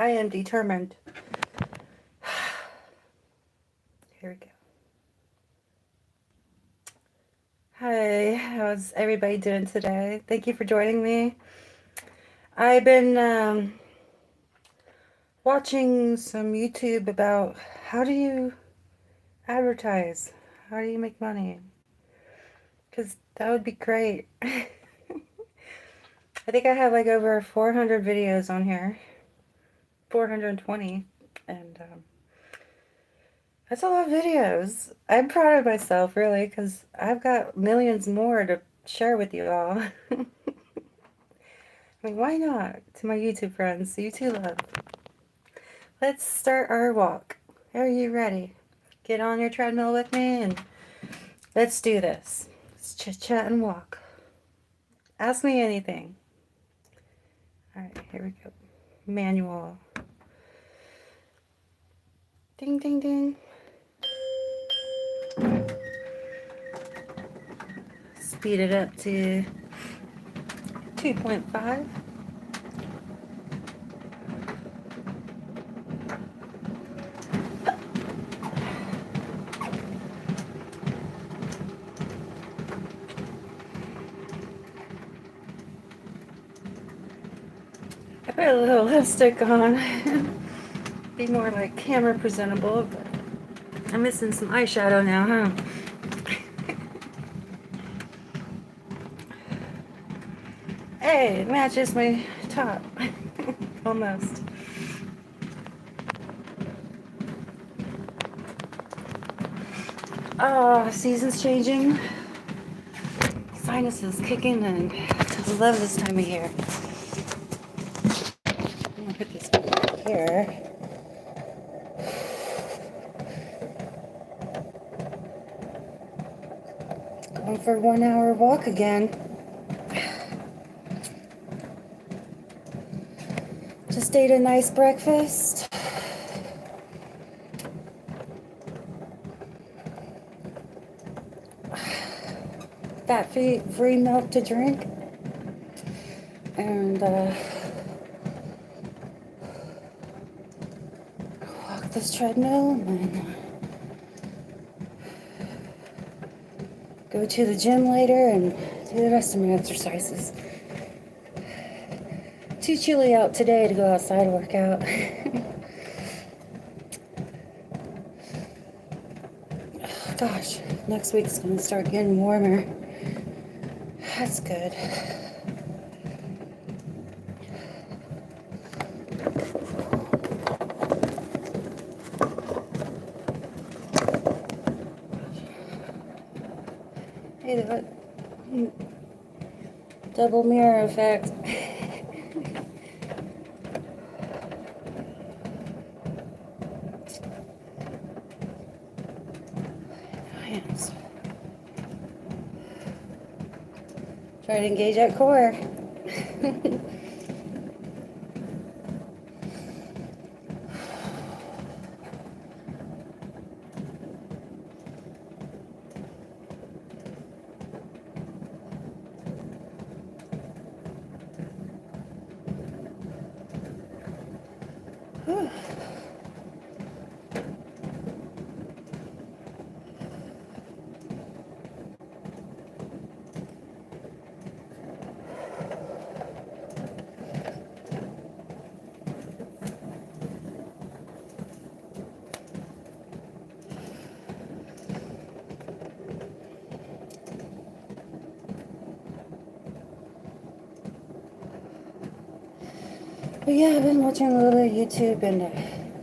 I am determined. Here we go. Hi, how's everybody doing today? Thank you for joining me. I've been watching some YouTube about how do you advertise? How do you make money? Because that would be great. I think I have like over 400 videos on here. 420. And that's a lot of videos. I'm proud of myself, really, because I've got millions more to share with you all. I mean, why not? To my YouTube friends, you too love. Let's start our walk. Are you ready? Get on your treadmill with me and let's do this. Let's chit chat and walk. Ask me anything. Alright, here we go. Manual. Ding, ding, ding. Speed it up to 2.5. I put a little lipstick on. Be more like camera presentable, but I'm missing some eyeshadow now, huh? Hey, it matches my top. Almost. Oh, season's changing. Sinuses kicking in. I love this time of year. I'm gonna put this back here. Going for a 1 hour walk again. Just ate a nice breakfast. Fat-free milk to drink. And walk this treadmill and then go to the gym later and do the rest of my exercises. Too chilly out today to go outside and work out. Gosh, next week's gonna start getting warmer. That's good. Hey, that double mirror effect. Hands. Try to engage that core. But yeah, I've been watching a little YouTube and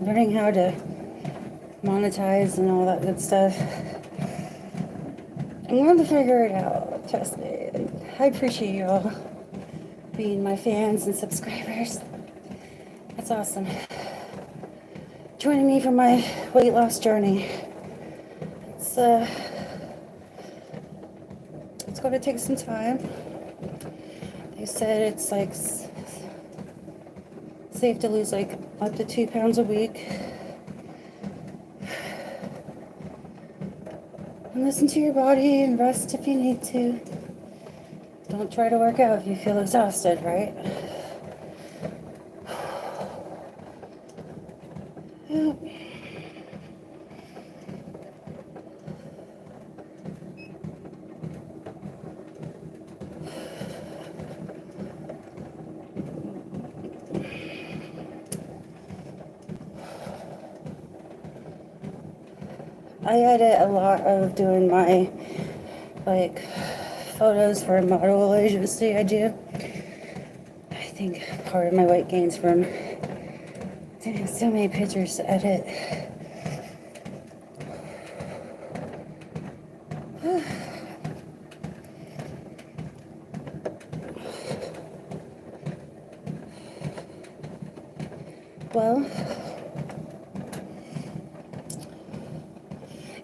learning how to monetize and all that good stuff. I'm going to figure it out, trust me. I appreciate you all being my fans and subscribers. That's awesome. Joining me for my weight loss journey. It's going to take some time. They said it's like safe to lose like up to 2 pounds a week. And listen to your body and rest if you need to. Don't try to work out if you feel exhausted, right? I edit a lot of doing my, like, photos for a model agency I do. I think part of my weight gain's from doing so many pictures to edit. Well,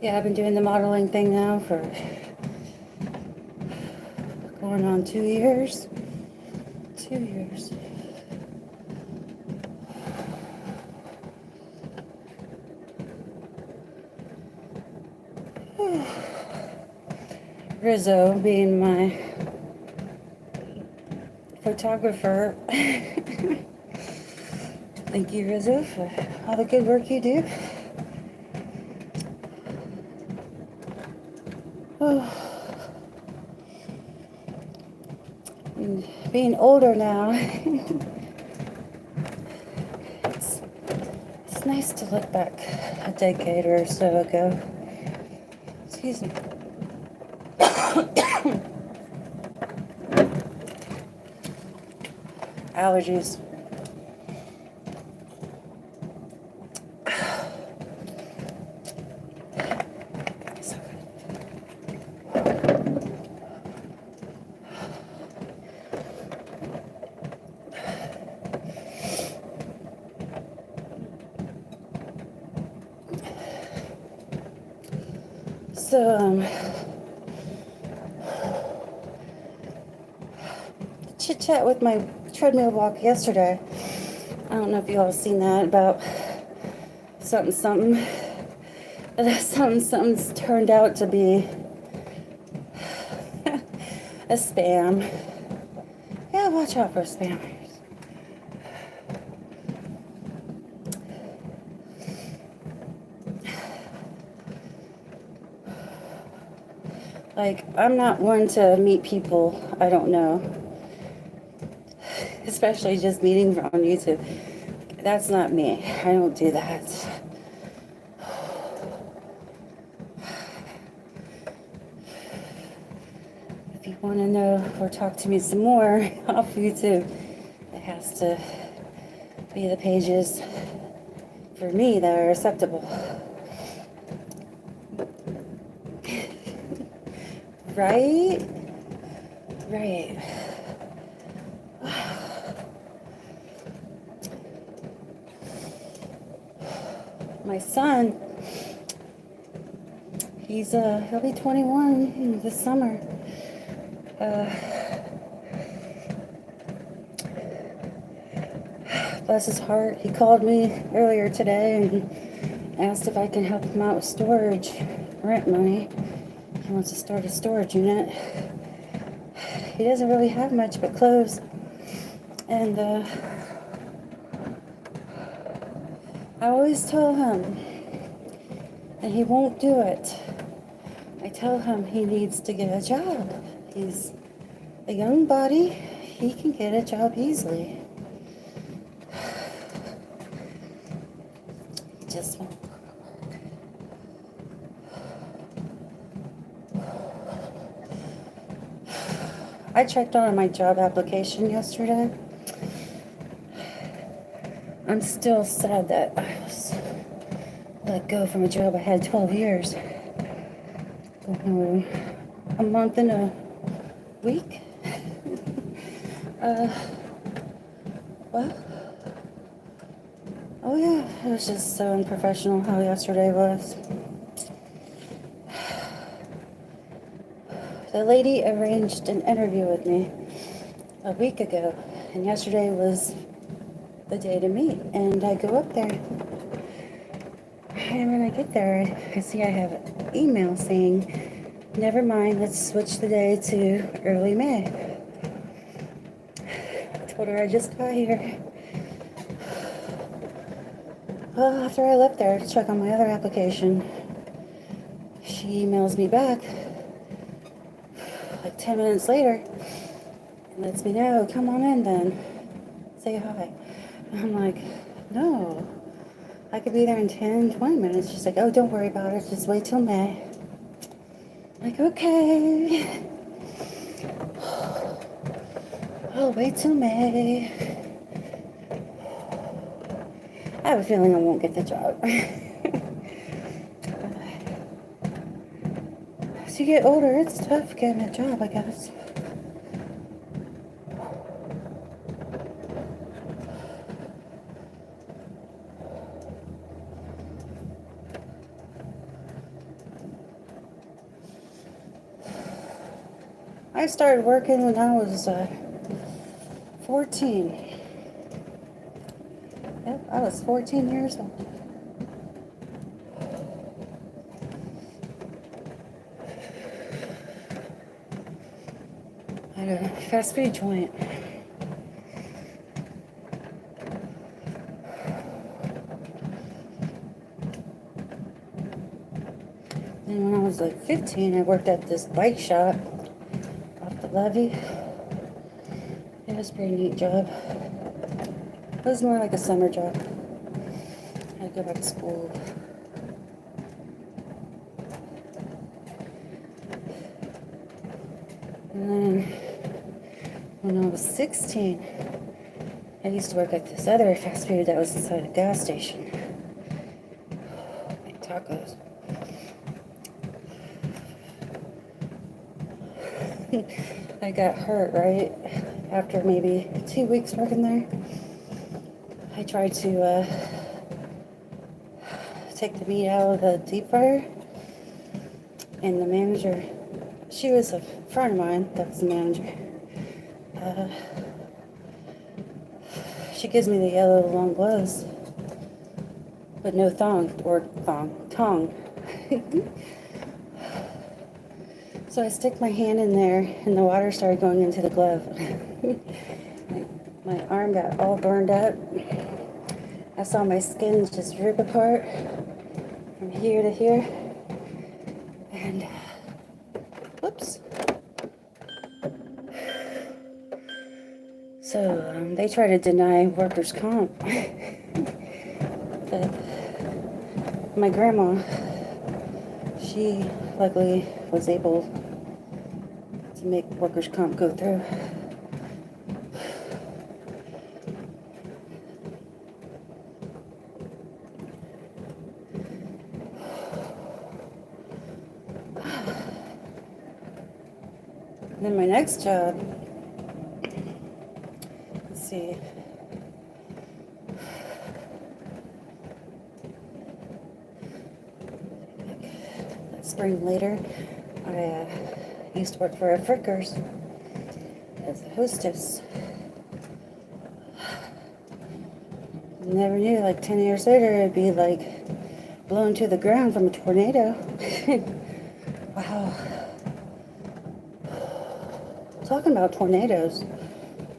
yeah, I've been doing the modeling thing now for going on 2 years. 2 years. Rizzo being my photographer. Thank you, Rizzo, for all the good work you do. And being older now, it's nice to look back a decade or so ago. Excuse me. Allergies. So, chit chat with my treadmill walk yesterday. I don't know if you all seen that about something. Something's turned out to be a spam. Yeah, watch out for spammers. Like, I'm not one to meet people I don't know. Especially just meeting on YouTube. That's not me. I don't do that. If you want to know or talk to me some more off YouTube, it has to be the pages for me that are acceptable. Right? Right. My son, he'll be 21 this summer. Bless his heart, he called me earlier today and asked if I can help him out with storage, rent money. He wants to start a storage unit. He doesn't really have much but clothes. And I always tell him, and he won't do it. I tell him he needs to get a job. He's a young body. He can get a job easily. He just won't. I checked on my job application yesterday. I'm still sad that I was let go from a job I had 12 years. A month and a week? What? Oh yeah, it was just so unprofessional how yesterday was. The lady arranged an interview with me a week ago, and yesterday was the day to meet, and I go up there. And when I get there, I see I have an email saying, never mind, let's switch the day to early May. I told her I just got here. Well, after I left there to check on my other application, she emails me back like 10 minutes later and lets me know, come on in then, say hi. And I'm like, no, I could be there in 10, 20 minutes. She's like, oh, don't worry about it, just wait till May. I'm like, okay, I'll wait till May. I have a feeling I won't get the job. As you get older, it's tough getting a job, I guess. I started working when I was 14. Yep, I was 14 years old. At a fast food joint. And when I was like 15, I worked at this bike shop off the levee. It was a pretty neat job. It was more like a summer job. I had to go back to school. And then when I was 16, I used to work at this other fast food that was inside a gas station. Make tacos. I got hurt right after maybe 2 weeks working there. I tried to take the meat out of the deep fryer, and the manager, she was a friend of mine that was the manager. She gives me the yellow long gloves, but no tongue. So I stick my hand in there, and the water started going into the glove. My arm got all burned up. I saw my skin just rip apart from here to here. And, whoops. So they try to deny workers' comp. But my grandma, she luckily was able to make workers' comp go through. And then my next job, let's see. That spring later, I used to work for a Frickers as a hostess. Never knew, like 10 years later, it'd be like blown to the ground from a tornado. Wow. Talking about tornadoes,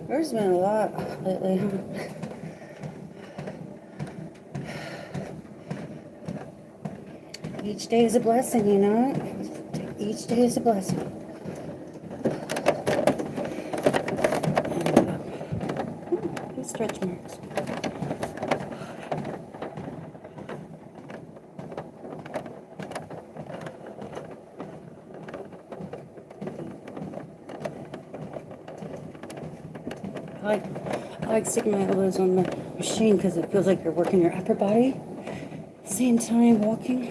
there's been a lot lately, huh? Each day is a blessing, you know? Each day is a blessing. And, stretch marks. I like sticking my elbows on the machine because it feels like you're working your upper body at the same time walking.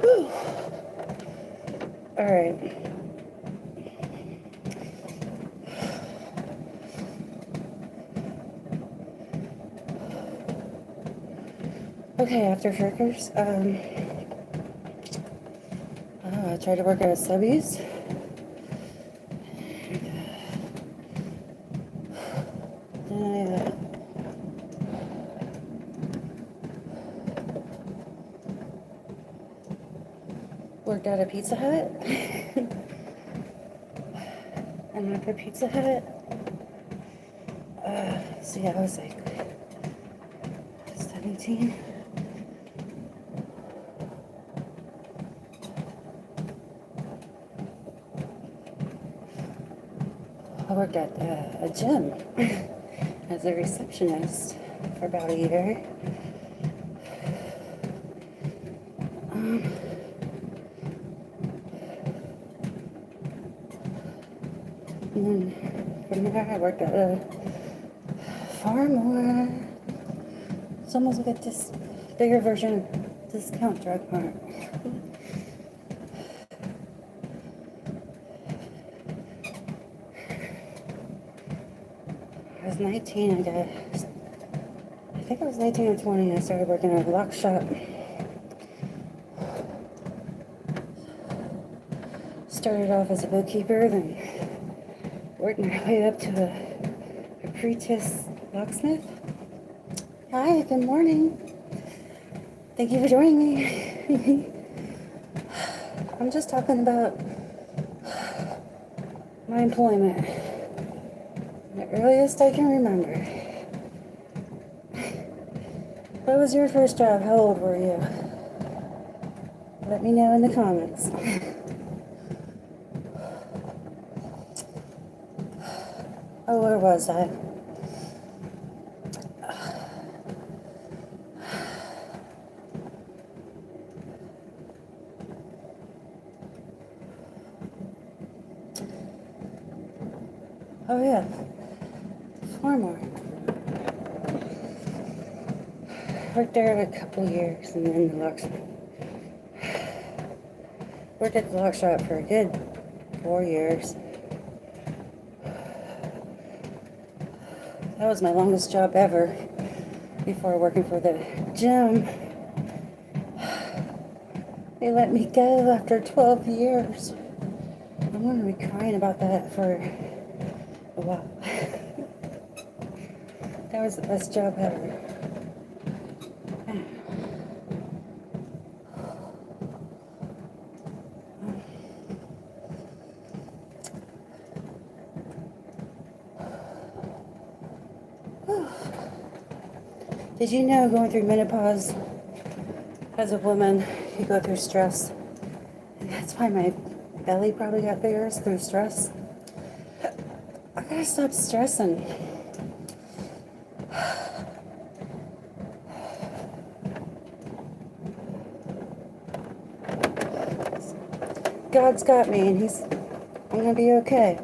Whew. All right. Okay, after Frickers, I tried to work at a Subbies. Then Worked at a Pizza Hut. And after Pizza Hut, so yeah, I was like 17. I worked at a gym as a receptionist for about a year. And then from there, I worked at a far more, it's almost like this bigger version of Discount Drug Mart. I was 19, I think I was 19 or 20, I started working at a lock shop. Started off as a bookkeeper, then worked my way up to a apprentice locksmith. Hi, good morning. Thank you for joining me. I'm just talking about my employment. The earliest I can remember. What was your first job? How old were you? Let me know in the comments. Oh, where was I? Oh yeah, Farmore. Worked there a couple years and then the locksmith. Worked at the lock shop for a good 4 years. That was my longest job ever before working for the gym. They let me go after 12 years. I'm going to be crying about that for a while. That was the best job ever. Did you know going through menopause as a woman, you go through stress? And that's why my belly probably got bigger, is through stress. I gotta stop stressing. God's got me and I'm gonna be okay.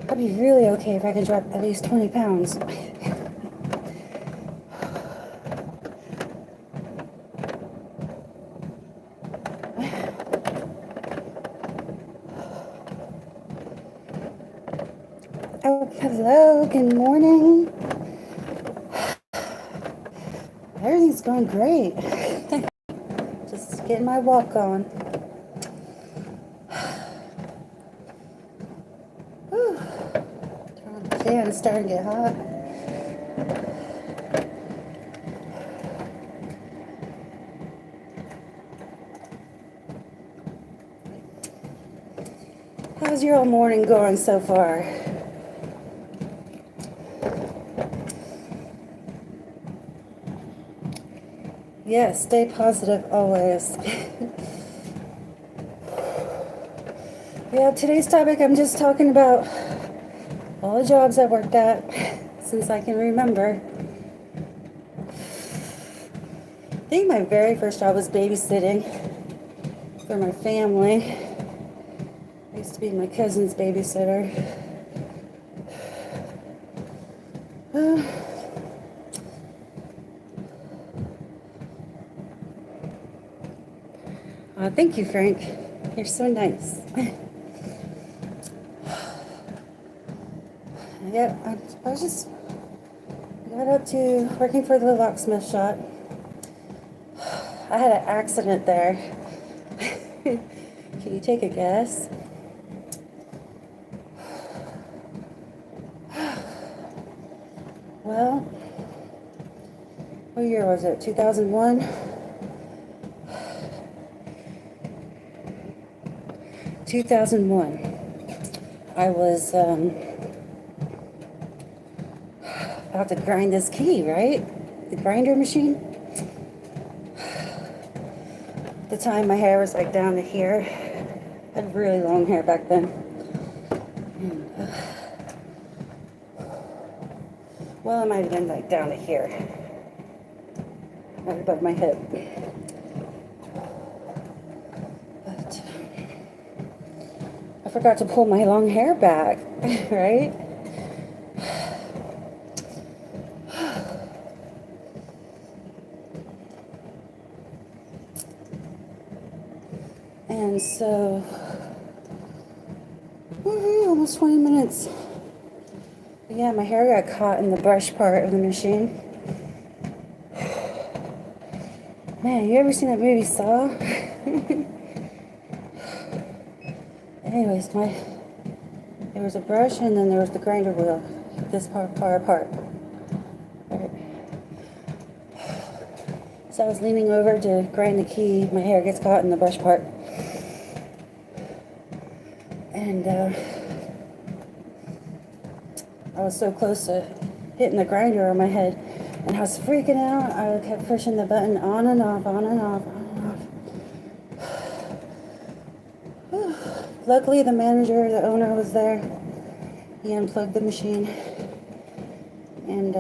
I'd be really okay if I could drop at least 20 pounds. Oh, hello, good morning. Everything's going great. Just getting my walk on. Whew. Turn on the fan, it's starting to get hot. How's your morning going so far? Yes, stay positive always. Yeah, today's topic, I'm just talking about all the jobs I worked at since I can remember. I think my very first job was babysitting for my family. I used to be my cousin's babysitter. Thank you, Frank. You're so nice. Yeah, I got up to working for the locksmith shop. I had an accident there. Can you take a guess? Well, what year was it? 2001? 2001. I was about to grind this key, right? The grinder machine. At the time, my hair was like down to here. I had really long hair back then. Well, it might have been like down to here, right above my hip. But I forgot to pull my long hair back, right? And so, almost 20 minutes. But yeah, my hair got caught in the brush part of the machine. Man, you ever seen that movie Saw? Anyways, there was a brush and then there was the grinder wheel. This part far apart. Right. So I was leaning over to grind the key. My hair gets caught in the brush part. And I was so close to hitting the grinder on my head. And I was freaking out. I kept pushing the button on and off, on and off, on and off. Luckily, the manager, the owner was there. He unplugged the machine. And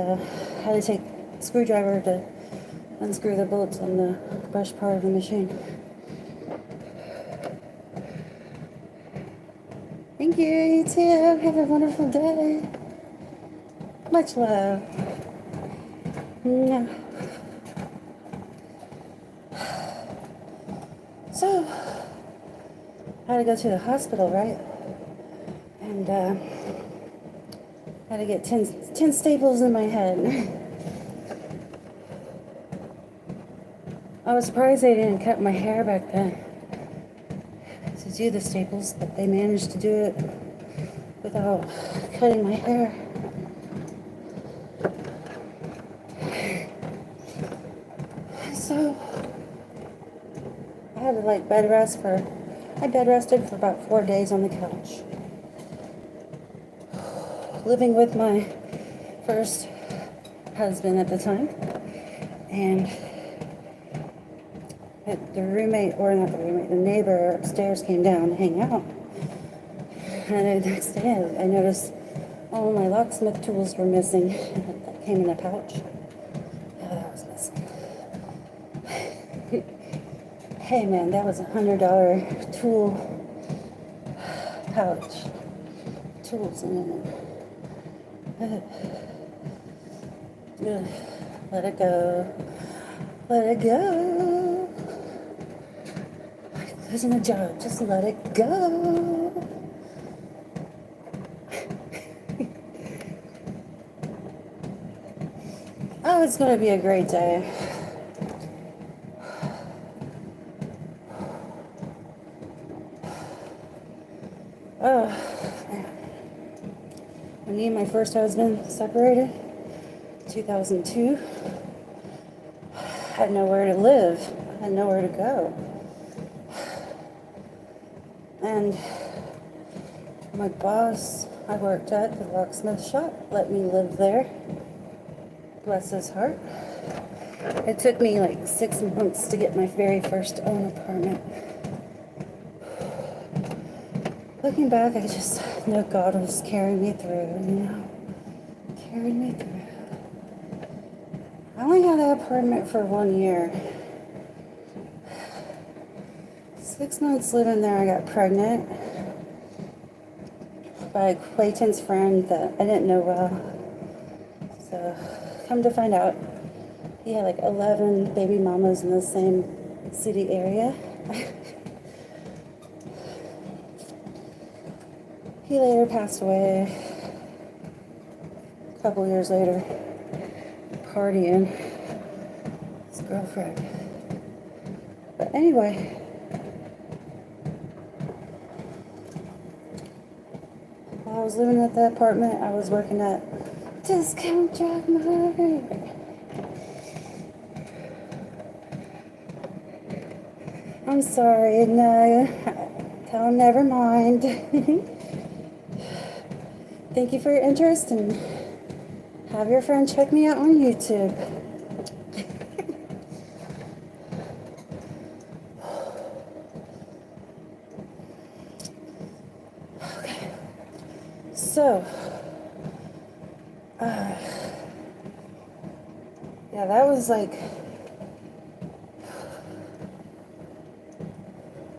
had to take a screwdriver to unscrew the bolts on the brush part of the machine. Thank you, you too. Have a wonderful day. Much love. Yeah. So, I had to go to the hospital, right? And had to get 10 staples in my head. I was surprised they didn't cut my hair back then to do the staples, but they managed to do it without cutting my hair. So I had to like bed rested for about 4 days on the couch. Living with my first husband at the time. And the neighbor upstairs came down to hang out. And the next day I noticed all my locksmith tools were missing. That came in a pouch. Oh, that was missing. Hey man, that was $100 tool pouch. Tools in it. Let it go. Let it go. Losing a job, just let it go. Oh, it's gonna be a great day. Oh, man. When me and my first husband separated, 2002, I had nowhere to live. I had nowhere to go. And my boss I worked at, the Locksmith shop, let me live there. Bless his heart. It took me like 6 months to get my very first own apartment. Looking back, I just know God was carrying me through, carried me through. I only had that apartment for 1 year. 6 months living there, I got pregnant by a acquaintance friend that I didn't know well. So, come to find out, he had like 11 baby mamas in the same city area. He later passed away. A couple years later, partying with his girlfriend. But anyway, while I was living at that apartment, I was working at Discount drug mart. I'm sorry, no. Tell him never mind. Thank you for your interest and have your friend check me out on YouTube. Okay. So, yeah, that was like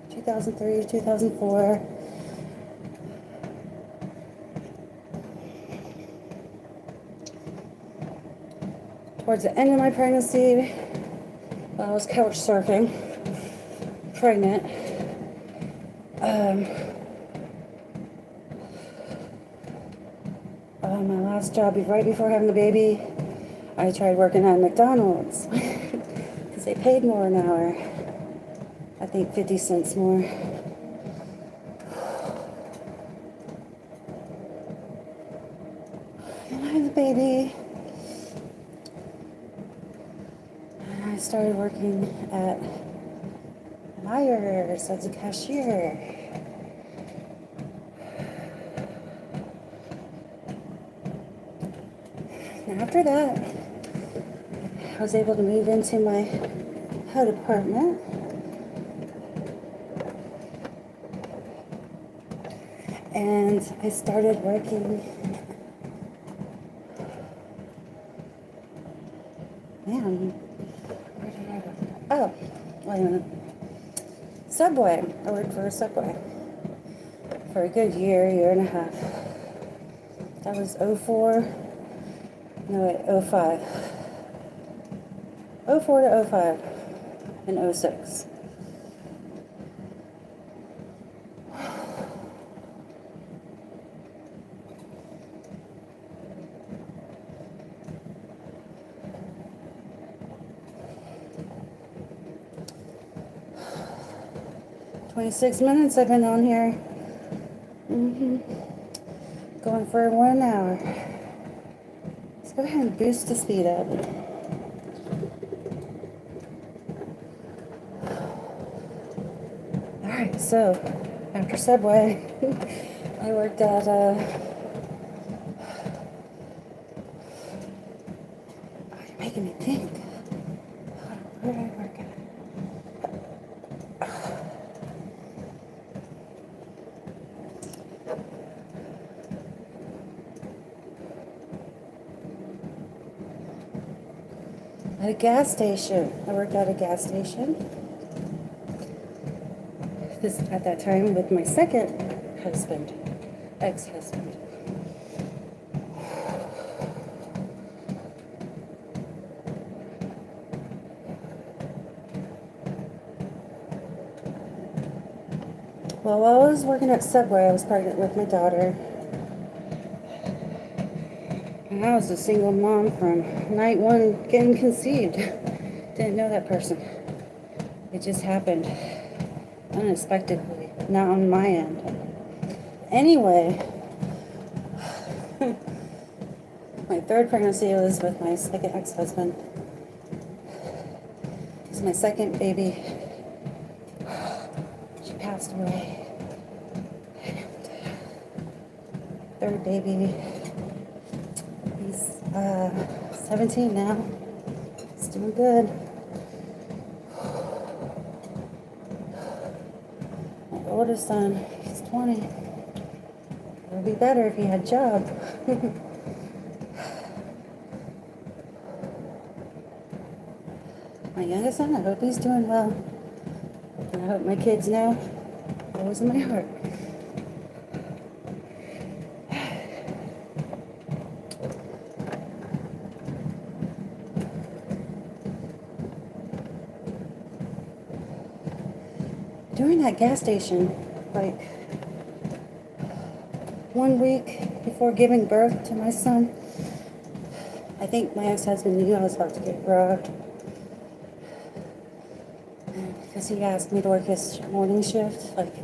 2003, 2004. Towards the end of my pregnancy, I was couch surfing, pregnant. My last job, right before having the baby, I tried working at McDonald's because they paid more an hour. I think 50 cents more. And I had the baby. And I started working at Myers as a cashier. And after that, I was able to move into my HUD apartment. And I started working. Man, where did I work? Oh, wait a minute. Subway. I worked for a Subway for a good year and a half. That was 04. No, wait, 05. 04 to 05 and 06. "26 minutes I've been on here. Going for 1 hour. Let's go ahead and boost the speed up. Alright, so after Subway, I worked at oh, you're making me think. Where did I work at? At a gas station. I worked at a gas station. This at that time with my second husband, ex-husband. Well, while I was working at Subway, I was pregnant with my daughter. And I was a single mom from night one getting conceived. Didn't know that person. It just happened unexpectedly, not on my end. Anyway, my third pregnancy was with my second ex-husband. He's my second baby. She passed away. Third baby. He's 17 now. He's doing good. My oldest son, he's 20. It would be better if he had a job. My youngest son, I hope he's doing well. And I hope my kids know always in my heart. During that gas station, like 1 week before giving birth to my son, I think my ex-husband knew I was about to get robbed. Because he asked me to work his morning shift, like,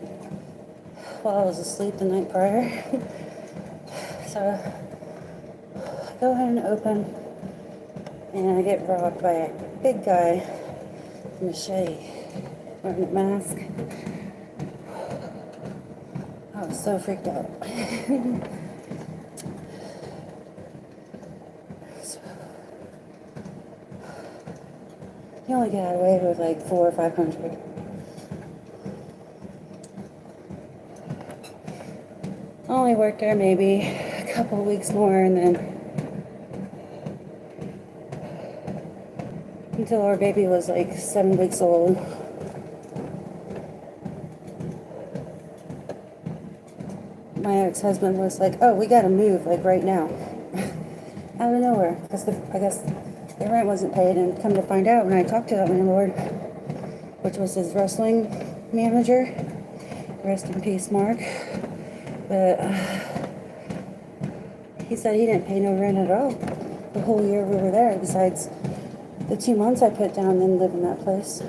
while I was asleep the night prior. So go ahead and open, and I get robbed by a big guy with a machete wearing a mask. I was so freaked out. He only got away with like 400 or 500. I only worked there maybe a couple weeks more, and then until our baby was like 7 weeks old. My ex-husband was like, "Oh, we gotta move like right now," out of nowhere, because I guess the rent wasn't paid. And come to find out, when I talked to that landlord, which was his wrestling manager, rest in peace, Mark, but he said he didn't pay no rent at all the whole year we were there, besides the 2 months I put down and lived in that place.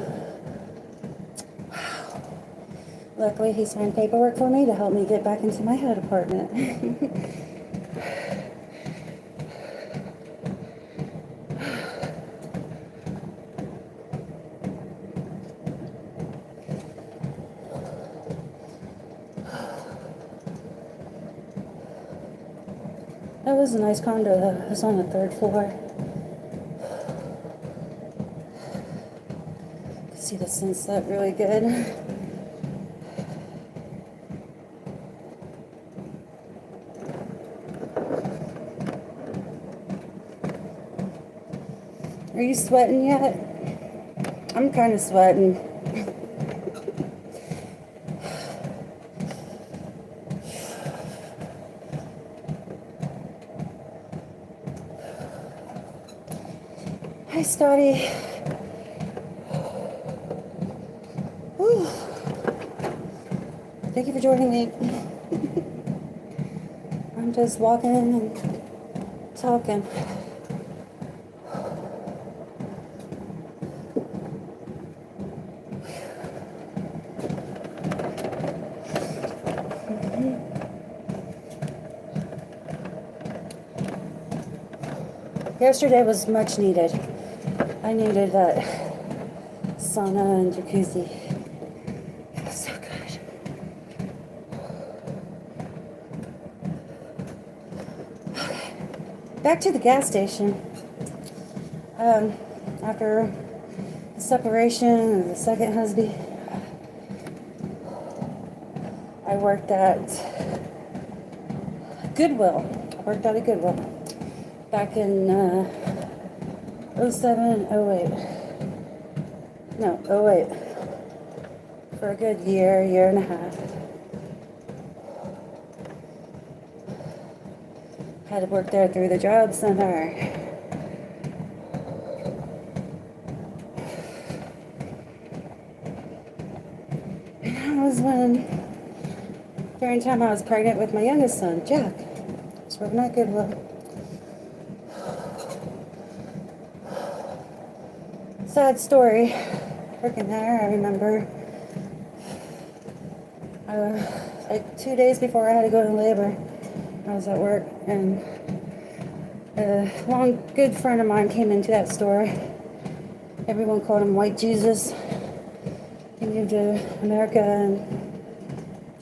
Luckily, he signed paperwork for me to help me get back into my HUD apartment. That was a nice condo, though. It was on the 3rd floor. You can see the sunset really good. Are you sweating yet? I'm kind of sweating. Hi, Scotty. Whew. Thank you for joining me. I'm just walking and talking. Yesterday was much needed. I needed that sauna and jacuzzi. It was so good. Okay. Back to the gas station. After the separation of the second husband, I worked at Goodwill. I worked at a Goodwill back in 07 and 08. No, 08. For a good year and a half. Had to work there through the job center. And that was during the time I was pregnant with my youngest son, Jack. I was working at Goodwill. Sad story. Working there, I remember like 2 days before I had to go to labor, I was at work, and a long good friend of mine came into that store. Everyone called him White Jesus. He moved to America in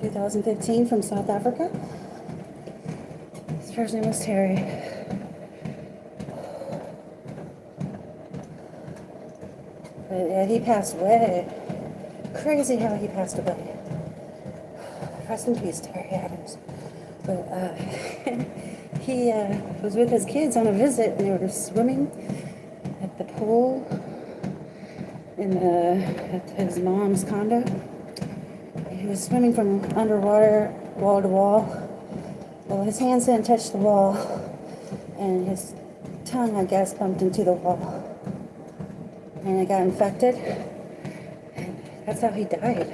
2015 from South Africa. His first name was Terry. But he passed away. Crazy how he passed away. Rest in peace, Terry Adams. But he was with his kids on a visit, and they were swimming at the pool at his mom's condo. He was swimming from underwater, wall to wall. Well, his hands didn't touch the wall, and his tongue, I guess, bumped into the wall. And it got infected, and that's how he died.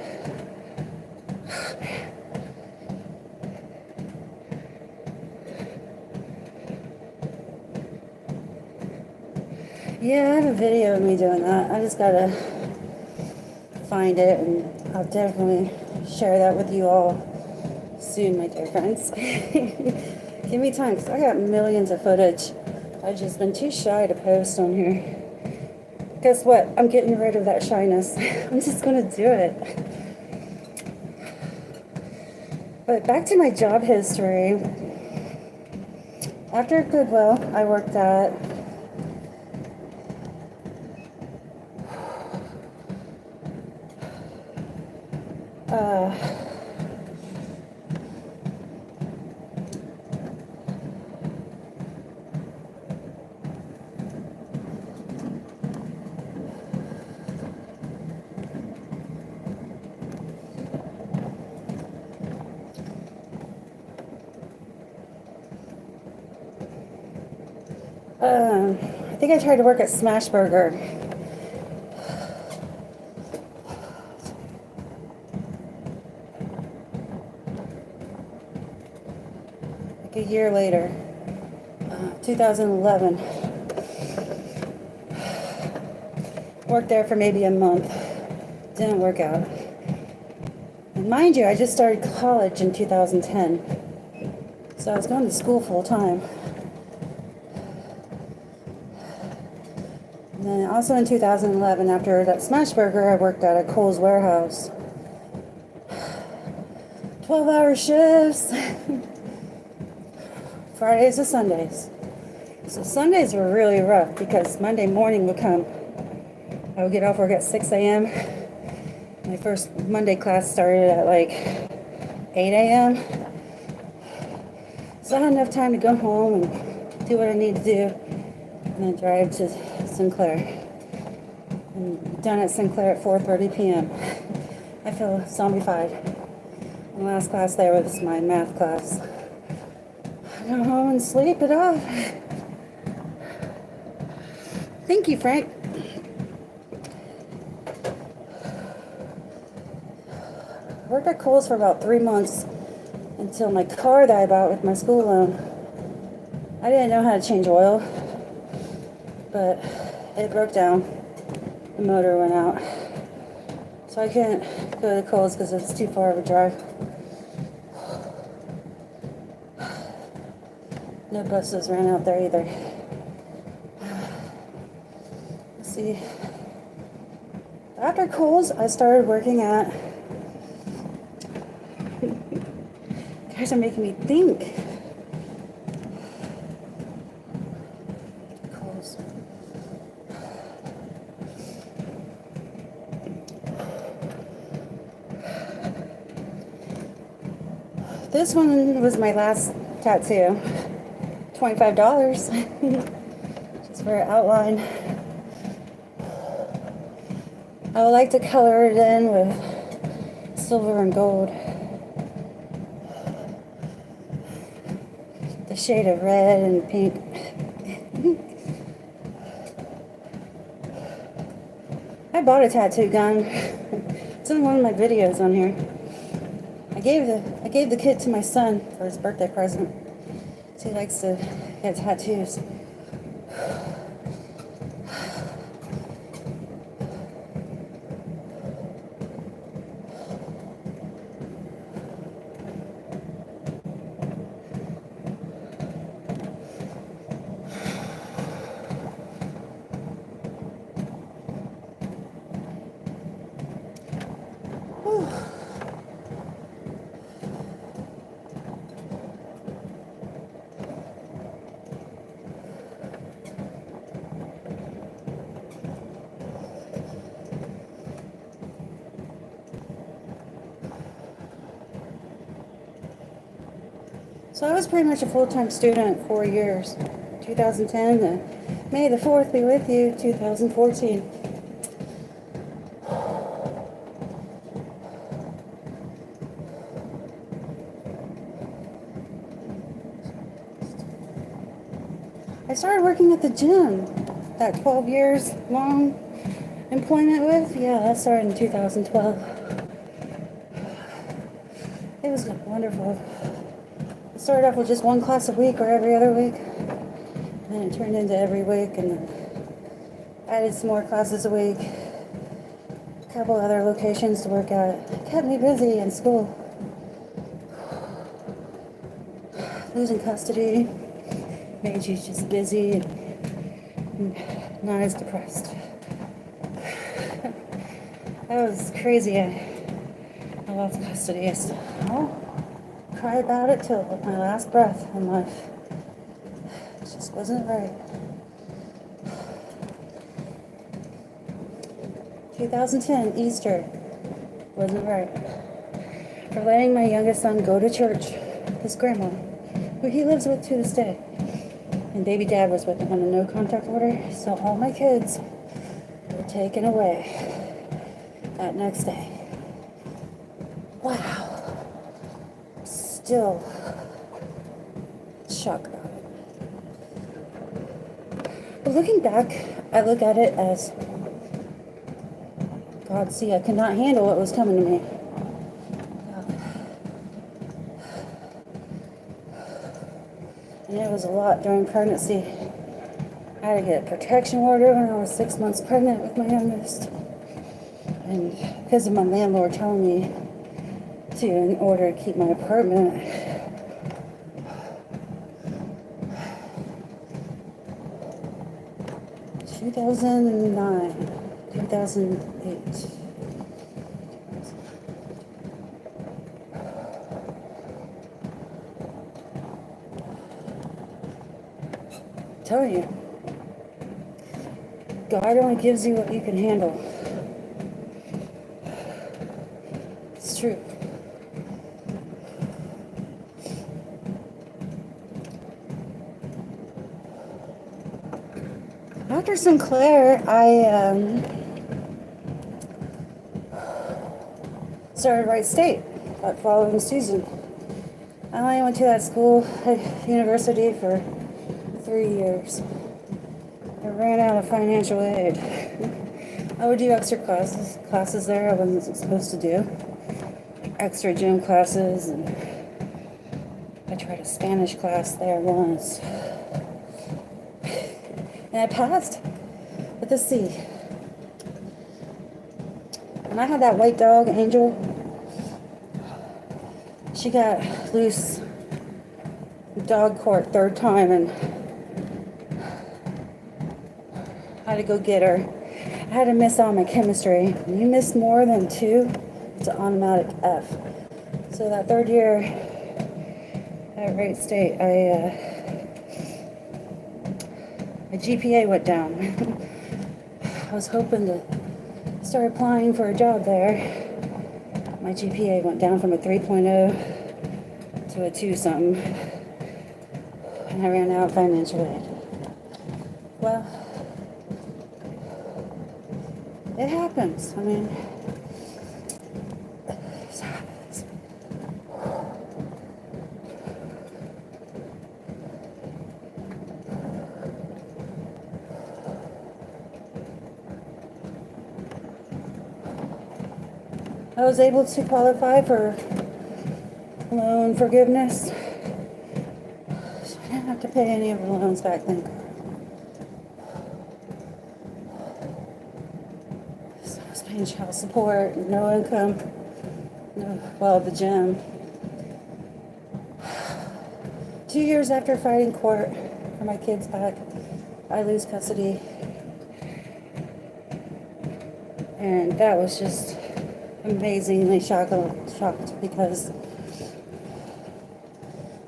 Yeah, I have a video of me doing that. I just gotta find it, and I'll definitely share that with you all soon, my dear friends. Give me time, because I got millions of footage I've just been too shy to post on here. Guess what? I'm getting rid of that shyness. I'm just gonna do it. But back to my job history. After Goodwill, I worked at I think I tried to work at Smashburger. Like a year later, 2011. Worked there for maybe a month. Didn't work out. And mind you, I just started college in 2010. So I was going to school full time. And then also in 2011, after that Smashburger, I worked at a Kohl's warehouse. 12-hour shifts. Fridays to Sundays. So Sundays were really rough because Monday morning would come. I would get off work at 6 a.m. My first Monday class started at like 8 a.m. So I had enough time to go home and do what I need to do and then drive to Sinclair. And done at Sinclair at 4:30 p.m. I feel zombified. The last class there was my math class. I go home and sleep it off. Thank you, Frank. I worked at Kohl's for about 3 months until my car that I bought with my school loan. I didn't know how to change oil, but it broke down. The motor went out. So I couldn't go to Kohl's because it's too far of a drive. No buses ran out there either. Let's see. After Kohl's, I started working at... You guys are making me think. Kohl's. This one was my last tattoo. $25. Just for an outline. I would like to color it in with silver and gold. The shade of red and pink. I bought a tattoo gun. It's in one of my videos on here. I gave the kit to my son for his birthday present. He likes to get tattoos. So I was pretty much a full-time student 4 years. 2010 to May the 4th be with you, 2014. I started working at the gym. That 12 years long employment with, yeah, that started in 2012. It was wonderful. It started off with just one class a week or every other week. Then it turned into every week and then added some more classes a week. A couple other locations to work at. It kept me busy in school. Losing custody. Maybe she's just busy and not as depressed. That was crazy. I lost custody. I'll cry about it till my last breath in life. It just wasn't right. 2010, Easter. Wasn't right. For letting my youngest son go to church with his grandma, who he lives with to this day. And baby dad was with him on a no contact order, so all my kids were taken away that next day. Wow. Still shocked about it. But looking back, I look at it as, God, see, I could not handle what was coming to me. And it was a lot during pregnancy. I had to get a protection order when I was 6 months pregnant with my youngest. And because of my landlord telling me to, in order to keep my apartment. 2009, 2008. I'm telling you, God only gives you what you can handle. It's true. After Sinclair, I started Wright State that following season. I only went to that school at university for 3 years. I ran out of financial aid. I would do extra classes there I wasn't supposed to do. Extra gym classes, and I tried a Spanish class there once. And I passed with a C. And I had that white dog, Angel. She got loose dog court third time, and I had to go get her. I had to miss all my chemistry. When you miss more than 2, it's an automatic F. So that third year at Wright State, my GPA went down. I was hoping to start applying for a job there. My GPA went down from a 3.0 to a 2 something. And I ran out of financial aid. Well, it happens. I mean, it happens. I was able to qualify for loan forgiveness. So I didn't have to pay any of the loans back then. So I was paying child support, no income, the gym. 2 years after fighting court for my kids back, I lose custody. And that was just amazingly shocked because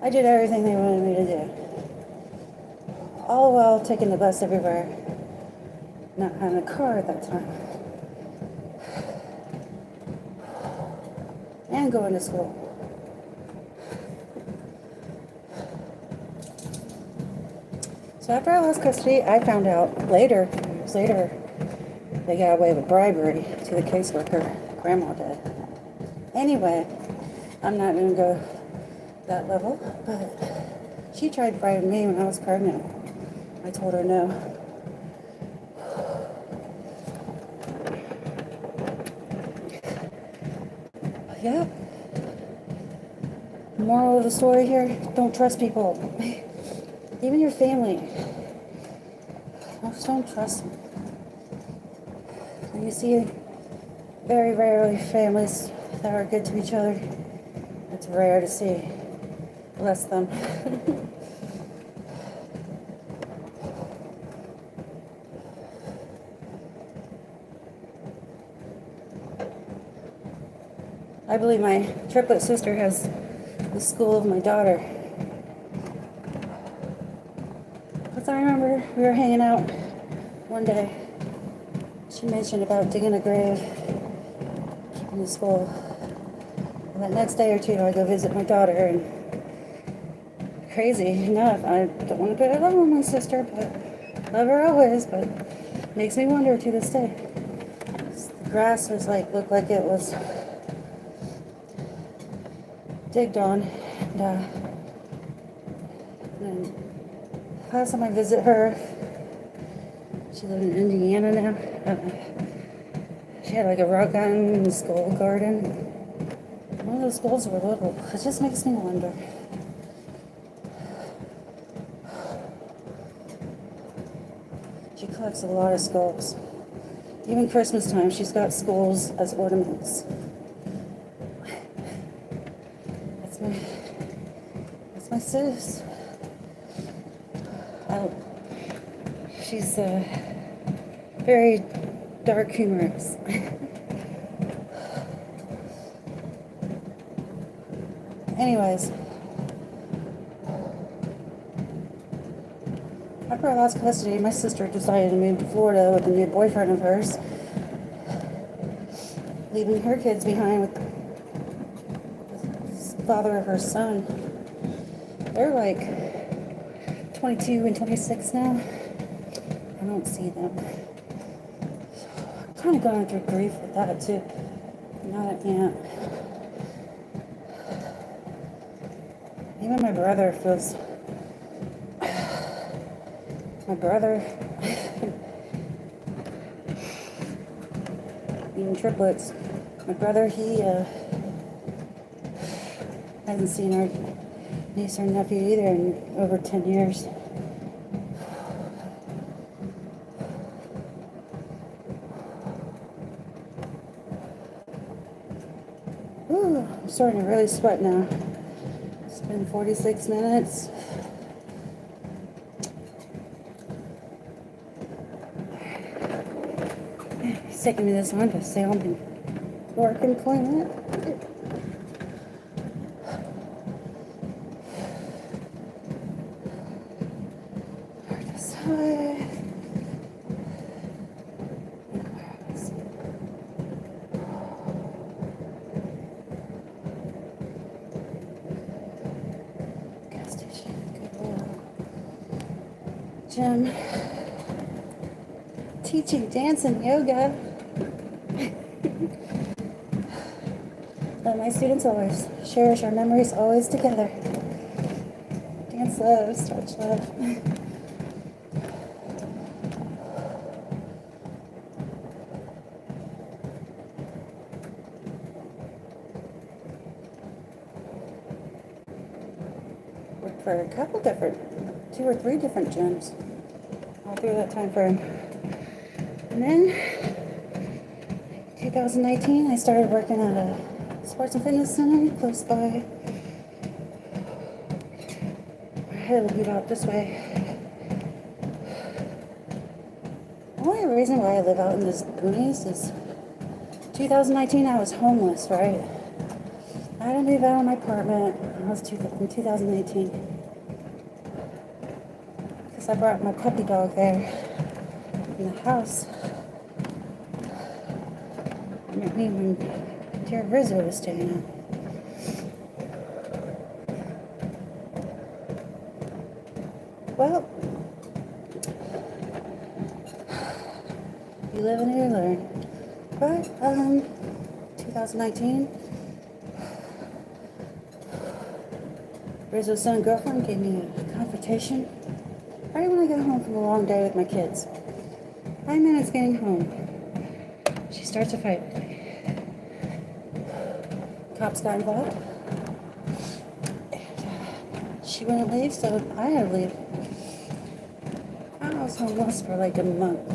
I did everything they wanted me to do. All while taking the bus everywhere, not having a car at that time. And going to school. So after I lost custody, I found out years later, they got away with bribery to the caseworker. Grandma did. Anyway, I'm not going to go that level, but she tried bribing me when I was pregnant. I told her no. Yeah. Moral of the story here, don't trust people. Even your family. Just don't trust them. You see very rarely families that are good to each other. It's rare to see. Bless them. I believe my triplet sister has the school of my daughter. Because I remember we were hanging out one day. She mentioned about digging a grave in the school. And that next day or two, I go visit my daughter, and crazy enough, I don't want to put it on my sister, but love her always, but makes me wonder to this day. The grass was looked like it was digged on, and last time I visit her, she lived in Indiana now. She had like a rock garden, school garden. One of those schools were little. It just makes me wonder. She collects a lot of skulls. Even Christmas time, she's got skulls as ornaments. That's my sis. She's very dark humorous. Anyways, after I lost custody, my sister decided to move to Florida with a new boyfriend of hers, leaving her kids behind with the father of her son. They're like 22 and 26 now. I don't see them. I'm kind of going through grief with that too. Not an aunt. Even my brother feels... My brother... Even triplets. My brother, he hasn't seen our niece or nephew either in over 10 years. Ooh, I'm starting to really sweat now. It's been 46 minutes. He's taking me this one to sail and work and clean it. Gym, teaching dance and yoga. But my students always cherish our memories always together. Dance love, stretch love. Worked for a couple different, 2 or 3 different gyms all through that time frame. And then 2019 I started working at a sports and fitness center close by. My head will be out this way. The only reason why I live out in this boonies is 2019 I was homeless, right? I had to move out of my apartment in 2018. I brought my puppy dog there in the house. I mean, when dear Rizzo was staying out. Well, you live and you learn. But 2019, Rizzo's son girlfriend gave me a confrontation. Right when I got home from a long day with my kids. 5 minutes getting home, she starts a fight with me. Cops got involved. And, she wouldn't leave, so I had to leave. I was homeless for like a month.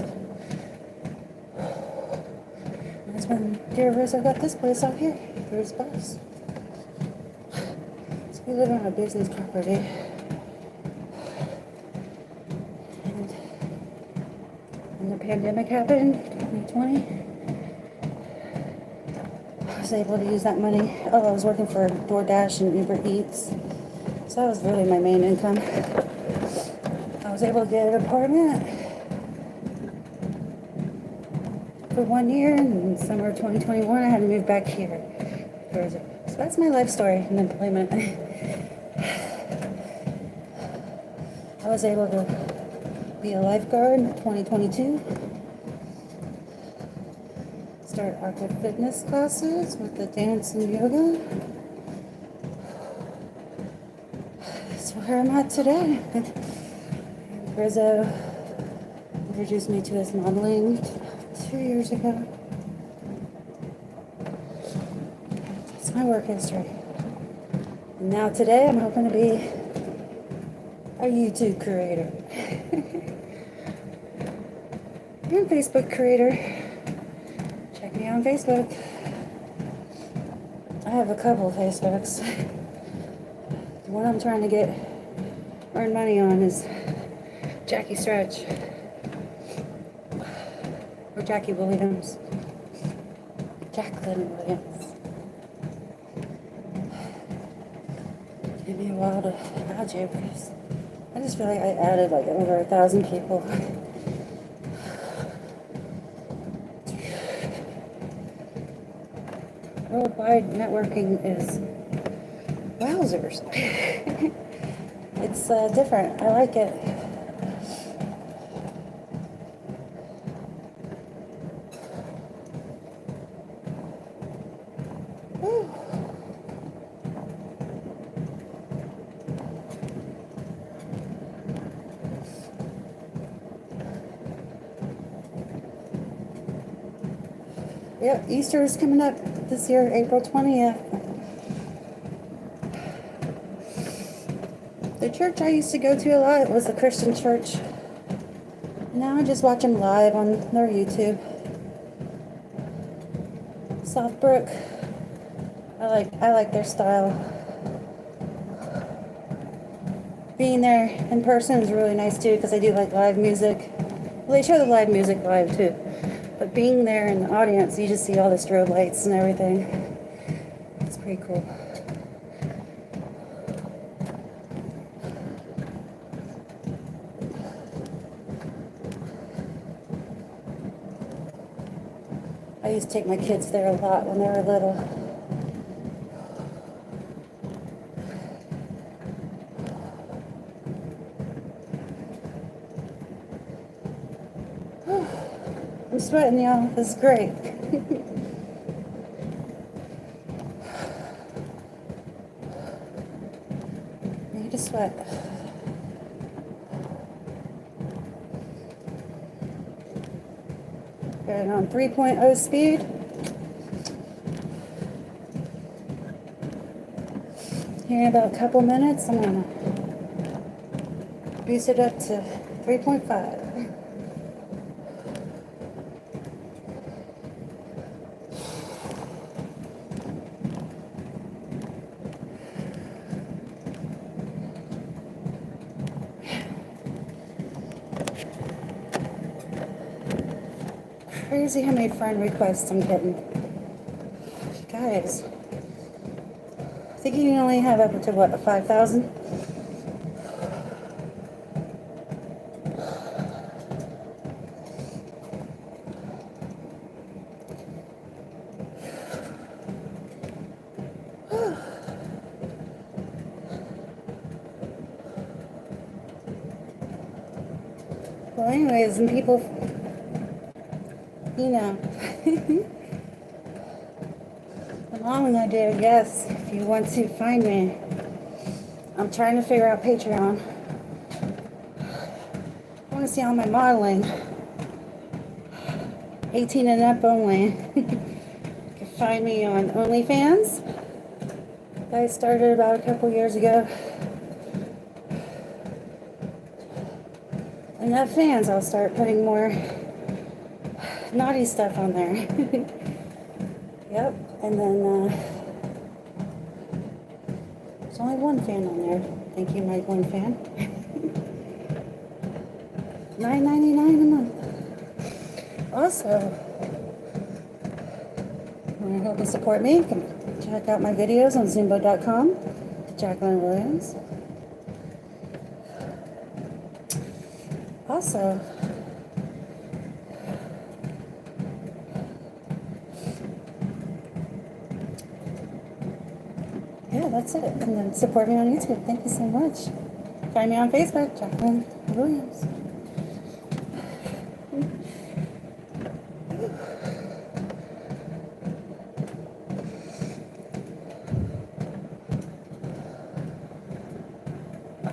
And that's when dear Rizzo got this place out here for his boss. So we live on a business property. When the pandemic happened, 2020, I was was able to use that money. Oh, I was working for DoorDash and Uber Eats. So that was really my main income. I was able to get an apartment for 1 year, and in summer of 2021, I had to move back here. So that's my life story in employment. I was able to be a lifeguard in 2022. Start active fitness classes with the dance and yoga. That's where I'm at today. Rizzo introduced me to his modeling 2 years ago. That's my work history. And now today I'm hoping to be a YouTube creator. I'm a Facebook creator. Check me out on Facebook. I have a couple of Facebooks. The one I'm trying to earn money on is Jackie Stretch. Or Jackie Williams. Jacqueline Williams. Give me a while to add you because I just feel like I added like over 1,000 people. Worldwide networking is wowzers. It's different. I like it. Whew. Yep, Easter is coming up this year, April 20th. The church I used to go to a lot was a Christian church. Now I just watch them live on their YouTube. Southbrook, I like their style. Being there in person is really nice too because I do like live music. Well, they show the live music live too. But being there in the audience, you just see all the strobe lights and everything. It's pretty cool. I used to take my kids there a lot when they were little. I'm sweating, y'all. This is great. Need to sweat. Going on 3.0 speed. Here in about a couple minutes, I'm gonna boost it up to 3.5. Crazy how many friend requests I'm getting. Guys, I think you can only have up to what, 5,000? Well, anyways, and people, you know, the modeling I do, yes, if you want to find me, I'm trying to figure out Patreon. I want to see all my modeling. 18 and up only. You can find me on OnlyFans. I started about a couple years ago. Enough fans, I'll start putting more naughty stuff on there. Yep, and then there's only one fan on there. Thank you, my one fan. $9.99 a month. Also, want to help and support me, you can check out my videos on Zumbo.com. Jacqueline Williams. Also, yeah, that's it. And then support me on YouTube. Thank you so much. Find me on Facebook, Jacqueline Williams.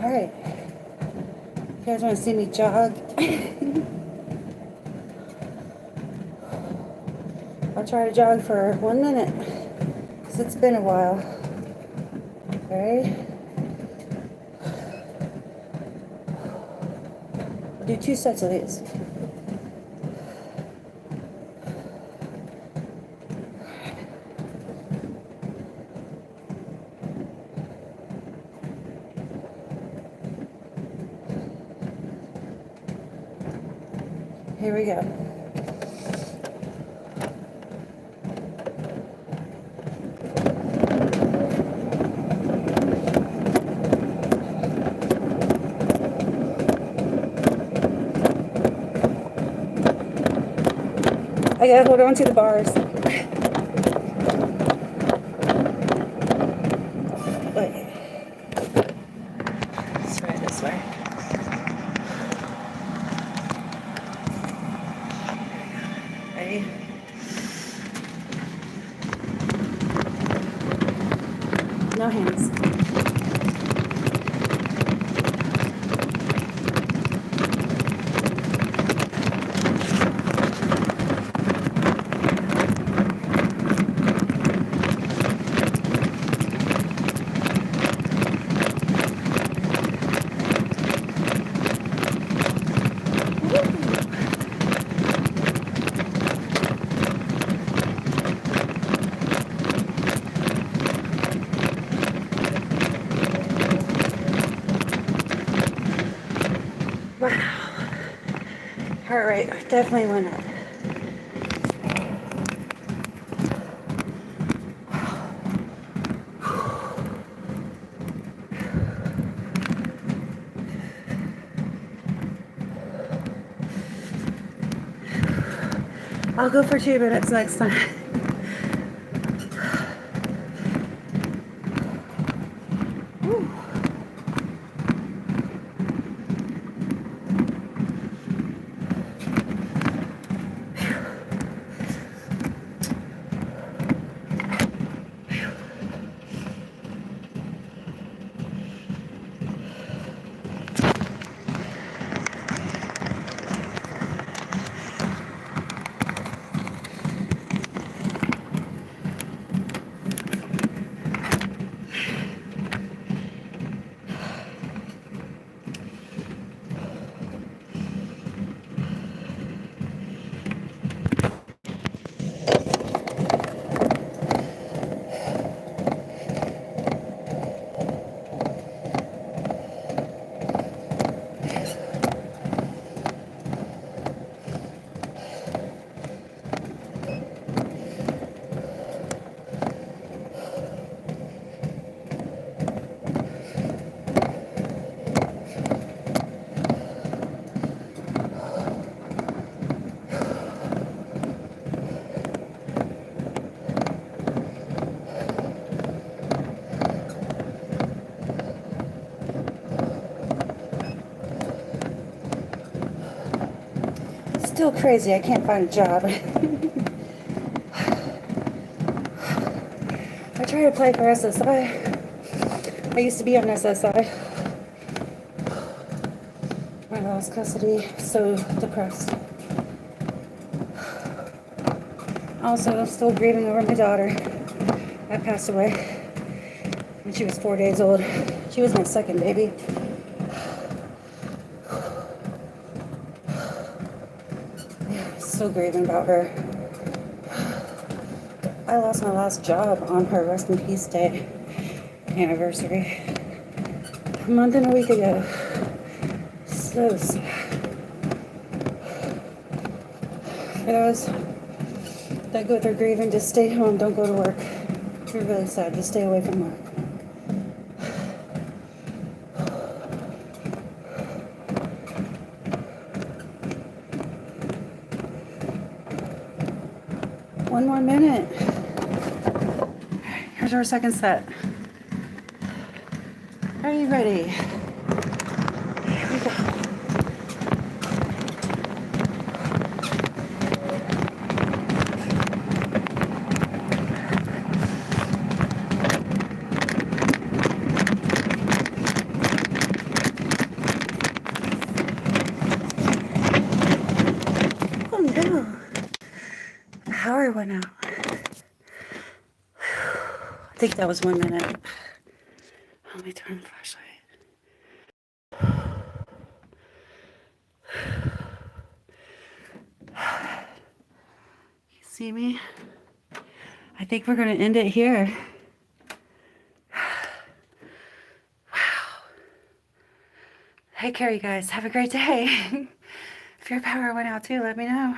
All right. You guys want to see me jog? I'll try to jog for 1 minute, because it's been a while. All right. I'll do 2 sets of these. Here we go. I gotta hold on to the bars. Wait. Let's try it this way. Ready? No hands. Wow. Heart rate definitely went up. I'll go for 2 minutes next time. Still crazy, I can't find a job. I try to apply for SSI. I used to be on SSI. I lost custody, so depressed. Also, I'm still grieving over my daughter. I passed away when she was 4 days old. She was my second baby. Still grieving about her. I lost my last job on her rest in peace day anniversary a month and a week ago. So sad. For those that go through grieving, just stay home. Don't go to work. If you're really sad, just stay away from work. One more minute. Here's our second set. Are you ready? Here we go. Oh no. Power went out. I think that was 1 minute. Let me turn the flashlight. You see me? I think we're going to end it here. Wow. Take care, you guys. Have a great day. If your power went out too, let me know.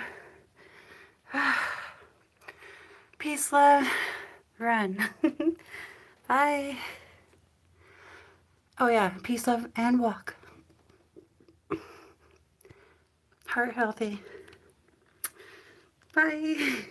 Peace, love, run. Bye. Oh yeah, peace, love, and walk. Heart healthy. Bye.